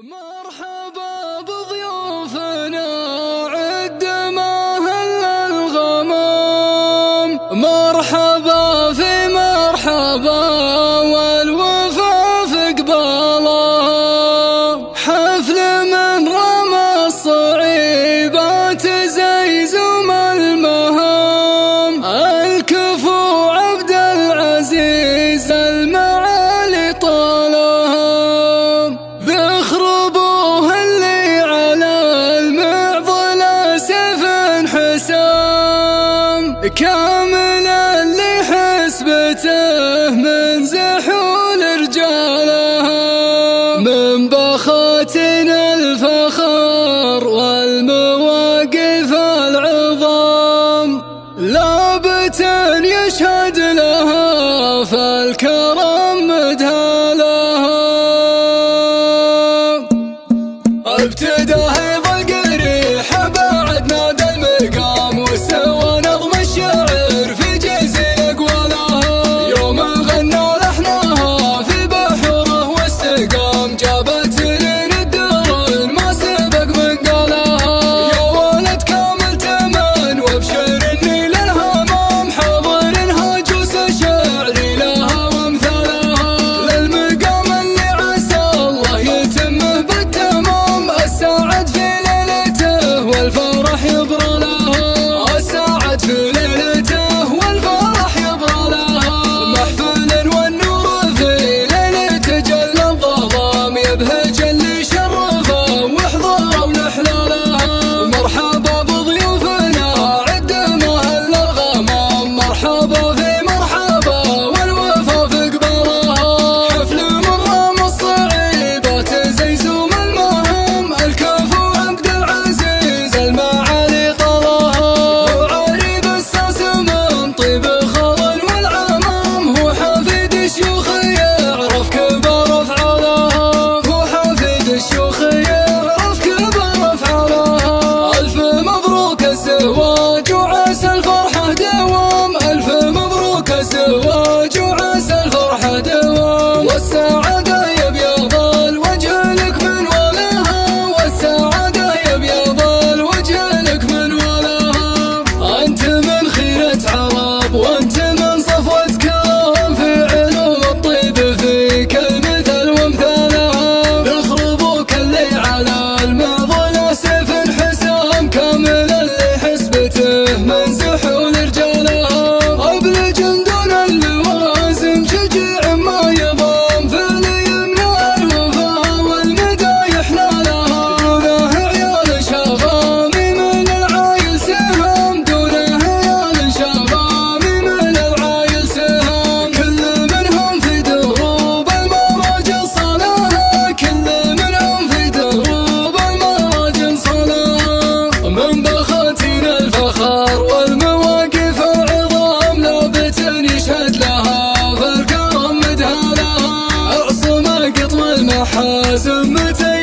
مرحبا بضيوفنا عد ما هل الغمام، مرحبا في مرحبا والوفا في قباله، حفل من رمى الصعيبات زي زم المهام، الكفو عبد العزيز المعالي طالهم، بيخربوه اللي على المعضلة سيف حسام، كامل اللي حسبته من زحول رجالها، من بخاتنا الفخر والمواقف العظام، لابت يشهد لها فالكرم مدهالها، ابتدى يظل قريح بعد نادى المقام، واستوى نظم الشعر في جزيل اقوالها، يوم غنى لحنها في بحره واستقام، جابت لين الدار ما سبق من قالها، يا ولد كامل تمن وابشر اني للهمام، حاضرنها جوس الشعر لها وامثالها، للمقام اللي عسى الله يتمه بالتمام، الساعد في ليلته والفرح يبرى لها، الساعد في ليلته والفرح يبرى لها، محفل والنور في ليلته جل الظلام، يبهج اللي شرفه واحضروا لحلالها، مرحبا بضيوفنا عد ما هل الغمام، مرحبا في مرحبا والوفا في قبالها، حفل من رمى الصعيبات زي زوم المهام، الكفو عبد العزيز المعالي طالها، وعريب الساس من طيب خضر والعمام، هو حفيد الشيوخ يعرف كبر افعالها، هو حفيد الشيوخ يعرف كبر افعالها، الف مبروك الزواج وعسى الفرحة دوام، الف مبروك الزواج وعسى الفرحة دوام، والسعادة يبيض الوجه لك من ولها، والسعادة يبيض الوجه لك من ولها، انت من خيرة عرب وانت من صفوة كرام، في علوم الطيب فيك المثل وامثالها، بيخربوك اللي على المعضلة سيف حسام، كامل اللي حسبته من زحول رجالها، ابلج دون اللوازم شجيع ما يضام، فعلي يمنع الوفا والمدايح نالها، دونه عيال شغامي من العايل سهام، دونه عيال شغامي من العايل سهام، كل منهم في دروب المراجل صلاها، كل منهم في دروب المراجل صلاها، من بخاتنا الفخر والمواقف العظام، لابت يشهد لها فالكرم مدهالها، اعصم قطم المحاسن متى